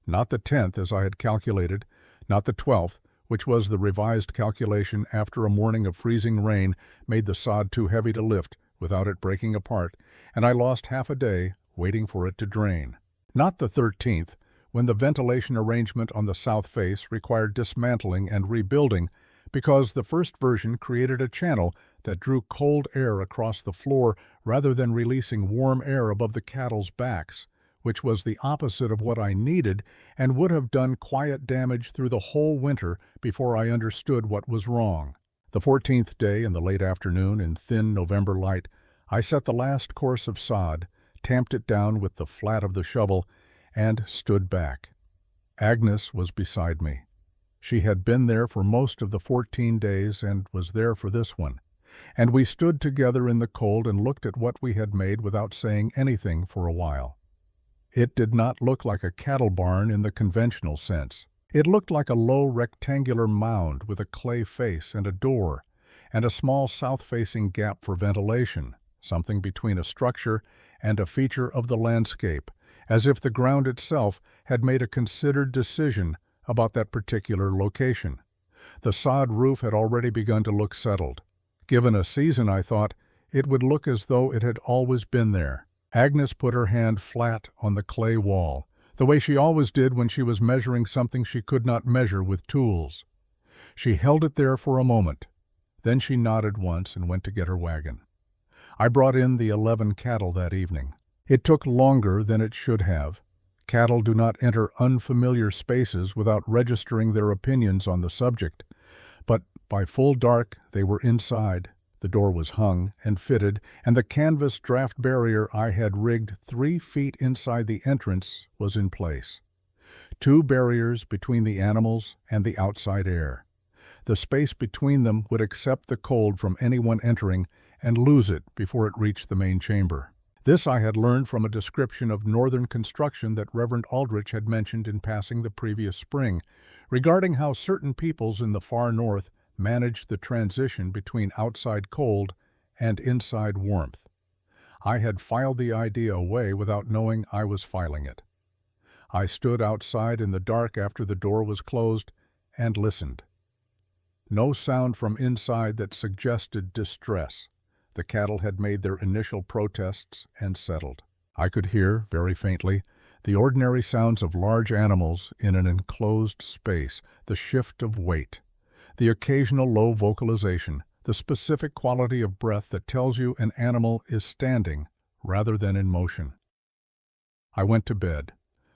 Not the 10th as I had calculated, not the 12th, which was the revised calculation after a morning of freezing rain made the sod too heavy to lift without it breaking apart, and I lost half a day waiting for it to drain. Not the 13th, when the ventilation arrangement on the south face required dismantling and rebuilding because the first version created a channel that drew cold air across the floor rather than releasing warm air above the cattle's backs, which was the opposite of what I needed and would have done quiet damage through the whole winter before I understood what was wrong. The 14th day in the late afternoon in thin November light, I set the last course of sod, tamped it down with the flat of the shovel, and stood back. Agnes was beside me. She had been there for most of the 14 days and was there for this one, and we stood together in the cold and looked at what we had made without saying anything for a while. It did not look like a cattle barn in the conventional sense. It looked like a low rectangular mound with a clay face and a door, and a small south-facing gap for ventilation, something between a structure and a feature of the landscape, as if the ground itself had made a considered decision about that particular location. The sod roof had already begun to look settled. Given a season, I thought, it would look as though it had always been there. Agnes put her hand flat on the clay wall, the way she always did when she was measuring something she could not measure with tools. She held it there for a moment. Then she nodded once and went to get her wagon. I brought in the 11 cattle that evening. It took longer than it should have. Cattle do not enter unfamiliar spaces without registering their opinions on the subject, but by full dark they were inside. The door was hung and fitted, and the canvas draft barrier I had rigged 3 feet inside the entrance was in place. 2 barriers between the animals and the outside air. The space between them would accept the cold from anyone entering and lose it before it reached the main chamber. This I had learned from a description of northern construction that Reverend Aldrich had mentioned in passing the previous spring, regarding how certain peoples in the far north managed the transition between outside cold and inside warmth. I had filed the idea away without knowing I was filing it. I stood outside in the dark after the door was closed and listened. No sound from inside that suggested distress. The cattle had made their initial protests and settled. I could hear, very faintly, the ordinary sounds of large animals in an enclosed space, the shift of weight, the occasional low vocalization, the specific quality of breath that tells you an animal is standing rather than in motion. I went to bed.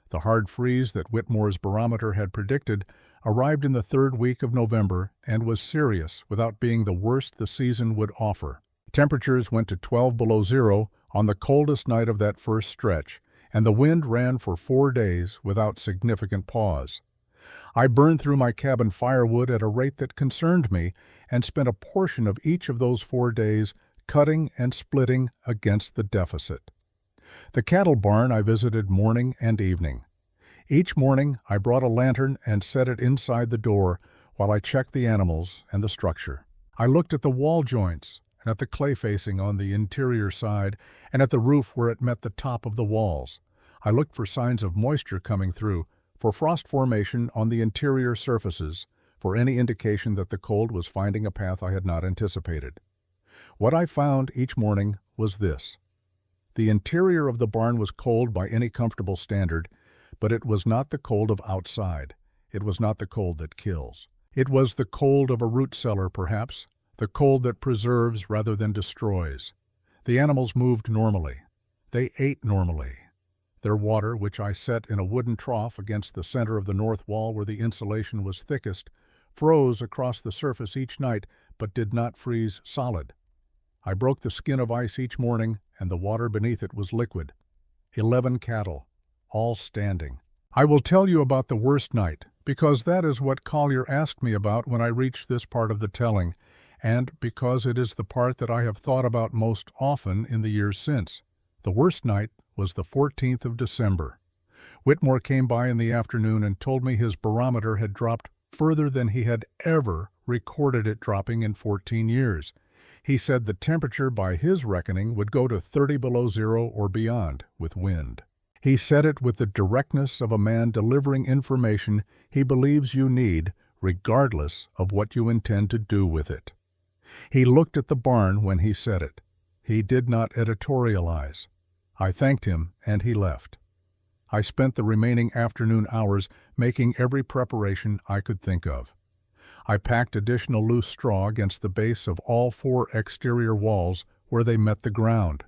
The hard freeze that Whitmore's barometer had predicted arrived in the 3rd week of November and was serious without being the worst the season would offer. Temperatures went to 12 below zero on the coldest night of that first stretch, and the wind ran for 4 days without significant pause. I burned through my cabin firewood at a rate that concerned me and spent a portion of each of those 4 days cutting and splitting against the deficit. The cattle barn I visited morning and evening. Each morning I brought a lantern and set it inside the door while I checked the animals and the structure. I looked at the wall joints and at the clay facing on the interior side and at the roof where it met the top of the walls. I looked for signs of moisture coming through, for frost formation on the interior surfaces, for any indication that the cold was finding a path I had not anticipated. What I found each morning was this. The interior of the barn was cold by any comfortable standard, but it was not the cold of outside. It was not the cold that kills. It was the cold of a root cellar, perhaps, the cold that preserves rather than destroys. The animals moved normally. They ate normally. Their water, which I set in a wooden trough against the center of the north wall where the insulation was thickest, froze across the surface each night but did not freeze solid. I broke the skin of ice each morning, and the water beneath it was liquid. 11 cattle, all standing. I will tell you about the worst night, because that is what Collier asked me about when I reached this part of the telling, and because it is the part that I have thought about most often in the years since. The worst night was the 14th of December. Whitmore came by in the afternoon and told me his barometer had dropped further than he had ever recorded it dropping in 14 years. He said the temperature by his reckoning would go to 30 below zero or beyond with wind. He said it with the directness of a man delivering information he believes you need, regardless of what you intend to do with it. He looked at the barn when he said it. He did not editorialize. I thanked him, and he left. I spent the remaining afternoon hours making every preparation I could think of. I packed additional loose straw against the base of all 4 exterior walls where they met the ground.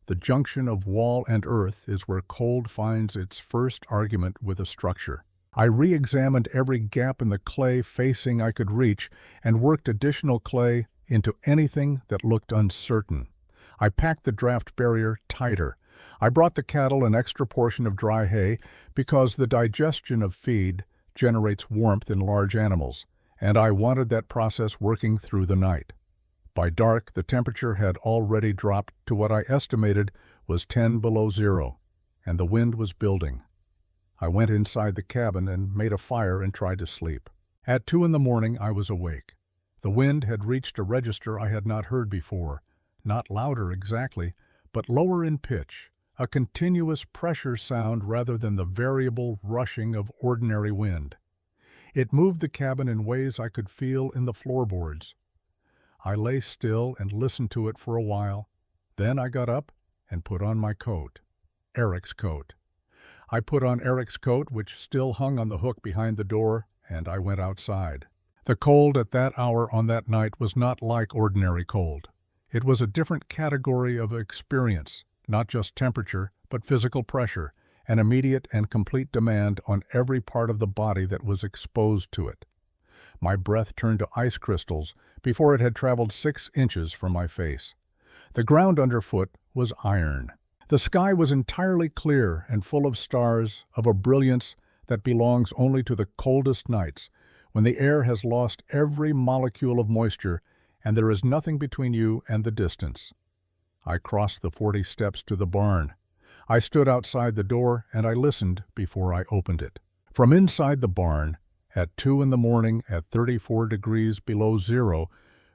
The junction of wall and earth is where cold finds its first argument with a structure. I re-examined every gap in the clay facing I could reach and worked additional clay into anything that looked uncertain. I packed the draft barrier tighter. I brought the cattle an extra portion of dry hay because the digestion of feed generates warmth in large animals, and I wanted that process working through the night. By dark, the temperature had already dropped to what I estimated was 10 below zero, and the wind was building. I went inside the cabin and made a fire and tried to sleep. At 2 in the morning, I was awake. The wind had reached a register I had not heard before, not louder exactly, but lower in pitch, a continuous pressure sound rather than the variable rushing of ordinary wind. It moved the cabin in ways I could feel in the floorboards. I lay still and listened to it for a while. Then I got up and put on my coat, Eric's coat. I put on Eric's coat, which still hung on the hook behind the door, and I went outside. The cold at that hour on that night was not like ordinary cold. It was a different category of experience, not just temperature, but physical pressure, an immediate and complete demand on every part of the body that was exposed to it. My breath turned to ice crystals before it had traveled 6 inches from my face. The ground underfoot was iron. The sky was entirely clear and full of stars of a brilliance that belongs only to the coldest nights, when the air has lost every molecule of moisture and there is nothing between you and the distance. I crossed the 40 steps to the barn. I stood outside the door and I listened before I opened it. From inside the barn, at 2 in the morning at 34 degrees below zero,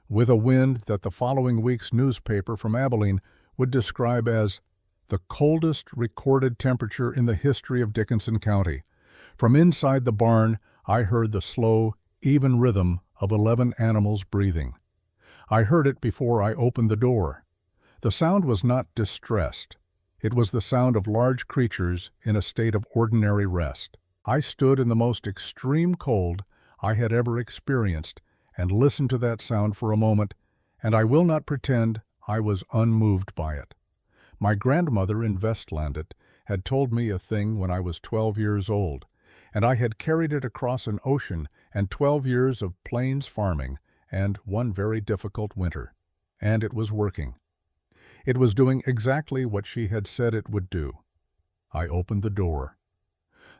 with a wind that the following week's newspaper from Abilene would describe as the coldest recorded temperature in the history of Dickinson County. From inside the barn, I heard the slow, even rhythm of 11 animals breathing. I heard it before I opened the door. The sound was not distressed. It was the sound of large creatures in a state of ordinary rest. I stood in the most extreme cold I had ever experienced and listened to that sound for a moment, and I will not pretend I was unmoved by it. My grandmother in Vestlandet had told me a thing when I was 12 years old, and I had carried it across an ocean and 12 years of plains farming and one very difficult winter. And it was working. It was doing exactly what she had said it would do. I opened the door.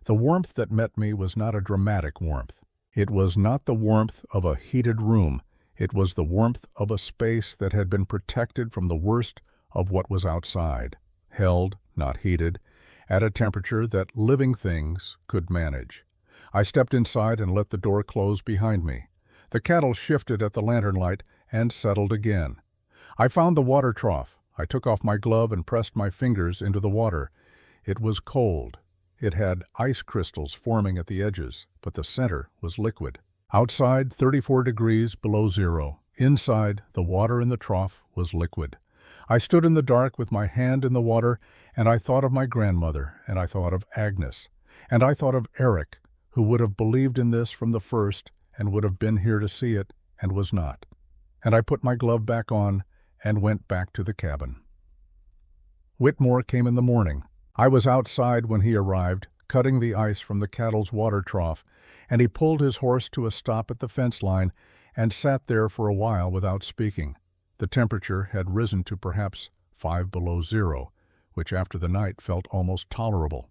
The warmth that met me was not a dramatic warmth. It was not the warmth of a heated room. It was the warmth of a space that had been protected from the worst of what was outside, held, not heated, at a temperature that living things could manage. I stepped inside and let the door close behind me. The cattle shifted at the lantern light and settled again. I found the water trough. I took off my glove and pressed my fingers into the water. It was cold. It had ice crystals forming at the edges, but the center was liquid. Outside, 34 degrees below zero. Inside, the water in the trough was liquid. I stood in the dark with my hand in the water, and I thought of my grandmother, and I thought of Agnes, and I thought of Eric, who would have believed in this from the first and would have been here to see it, and was not. And I put my glove back on and went back to the cabin. Whitmore came in the morning. I was outside when he arrived, cutting the ice from the cattle's water trough, and he pulled his horse to a stop at the fence line and sat there for a while without speaking. The temperature had risen to perhaps 5 below zero, which after the night felt almost tolerable.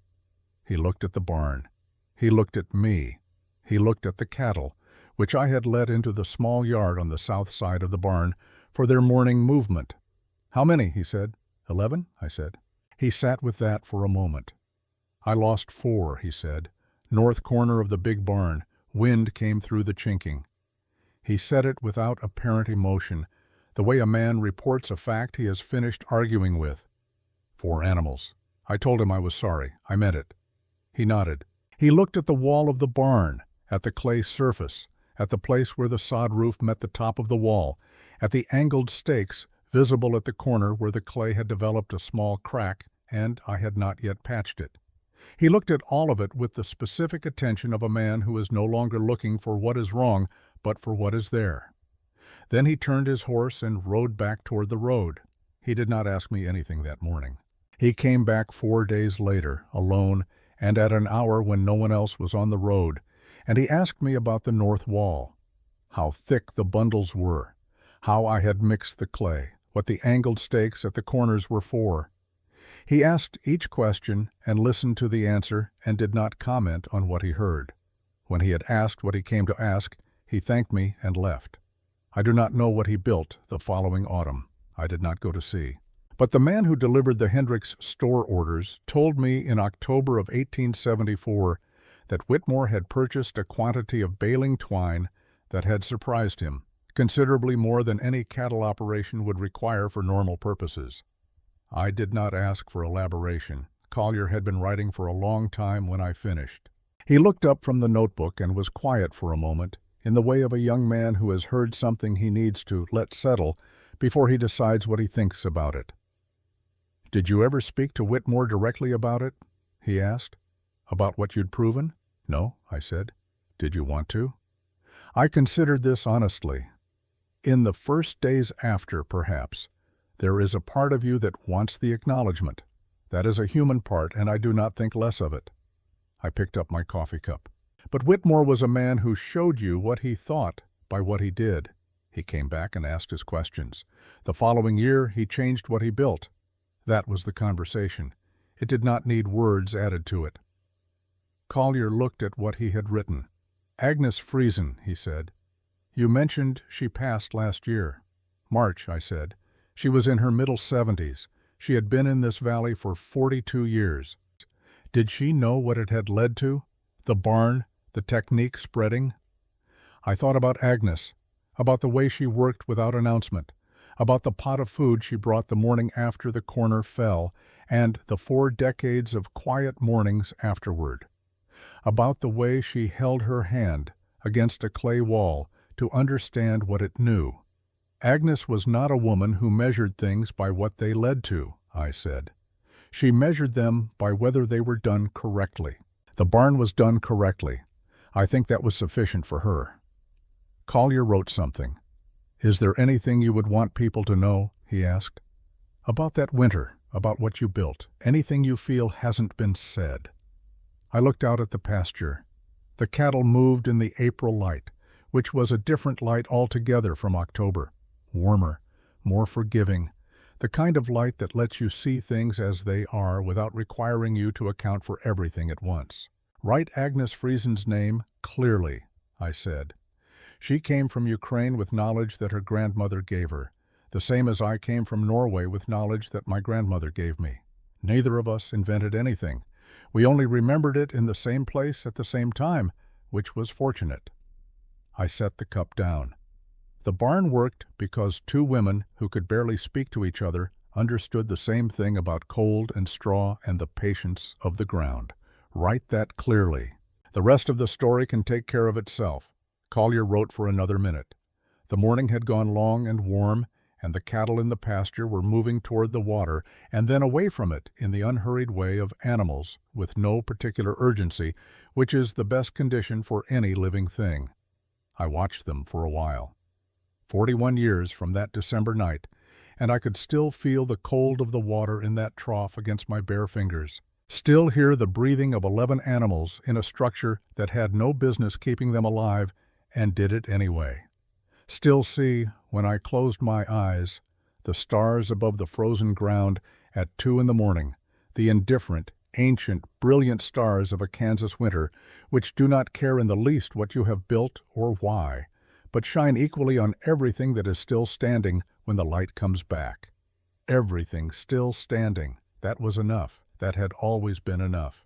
He looked at the barn. He looked at me. He looked at the cattle, which I had led into the small yard on the south side of the barn for their morning movement. "How many?" he said. 11, I said. He sat with that for a moment. "I lost 4, he said. "North corner of the big barn. Wind came through the chinking." He said it without apparent emotion, the way a man reports a fact he has finished arguing with. 4 animals. I told him I was sorry. I meant it. He nodded. He looked at the wall of the barn, at the clay surface, at the place where the sod roof met the top of the wall, at the angled stakes visible at the corner where the clay had developed a small crack and I had not yet patched it. He looked at all of it with the specific attention of a man who is no longer looking for what is wrong, but for what is there. Then he turned his horse and rode back toward the road. He did not ask me anything that morning. He came back 4 days later, alone, and at an hour when no one else was on the road, and he asked me about the north wall, how thick the bundles were, how I had mixed the clay, what the angled stakes at the corners were for. He asked each question and listened to the answer and did not comment on what he heard. When he had asked what he came to ask, he thanked me and left. I do not know what he built the following autumn. I did not go to see. But the man who delivered the Hendricks store orders told me in October of 1874 that Whitmore had purchased a quantity of baling twine that had surprised him, considerably more than any cattle operation would require for normal purposes. I did not ask for elaboration. Collier had been writing for a long time when I finished. He looked up from the notebook and was quiet for a moment, in the way of a young man who has heard something he needs to let settle before he decides what he thinks about it. "Did you ever speak to Whitmore directly about it?" he asked. "About what you'd proven?" "No," I said. "Did you want to?" I considered this honestly. In the first days after, perhaps, there is a part of you that wants the acknowledgement. That is a human part, and I do not think less of it. I picked up my coffee cup. But Whitmore was a man who showed you what he thought by what he did. He came back and asked his questions. The following year, he changed what he built. That was the conversation. It did not need words added to it. Collier looked at what he had written. "Agnes Friesen," he said. "You mentioned she passed last year." "March," I said. "She was in her middle 70s. She had been in this valley for 42 years. Did she know what it had led to? The barn, the technique spreading?" I thought about Agnes, about the way she worked without announcement, about the pot of food she brought the morning after the corner fell, and the 4 decades of quiet mornings afterward, about the way she held her hand against a clay wall to understand what it knew. Agnes was not a woman who measured things by what they led to, I said. She measured them by whether they were done correctly. The barn was done correctly. I think that was sufficient for her. Collier wrote something. "Is there anything you would want people to know?" he asked. "About that winter, about what you built, anything you feel hasn't been said." I looked out at the pasture. The cattle moved in the April light, which was a different light altogether from October. Warmer, more forgiving, the kind of light that lets you see things as they are without requiring you to account for everything at once. "Write Agnes Friesen's name clearly," I said. "She came from Ukraine with knowledge that her grandmother gave her, the same as I came from Norway with knowledge that my grandmother gave me. Neither of us invented anything. We only remembered it in the same place at the same time, which was fortunate." I set the cup down. The barn worked because 2 women who could barely speak to each other understood the same thing about cold and straw and the patience of the ground. Write that clearly. The rest of the story can take care of itself. Collier wrote for another minute. The morning had gone long and warm, and the cattle in the pasture were moving toward the water and then away from it in the unhurried way of animals with no particular urgency, which is the best condition for any living thing. I watched them for a while. 41 years from that December night, and I could still feel the cold of the water in that trough against my bare fingers. Still hear the breathing of 11 animals in a structure that had no business keeping them alive and did it anyway. Still see, when I closed my eyes, the stars above the frozen ground at 2 in the morning, the indifferent, ancient, brilliant stars of a Kansas winter, which do not care in the least what you have built or why, but shine equally on everything that is still standing when the light comes back. Everything still standing. That was enough. That had always been enough.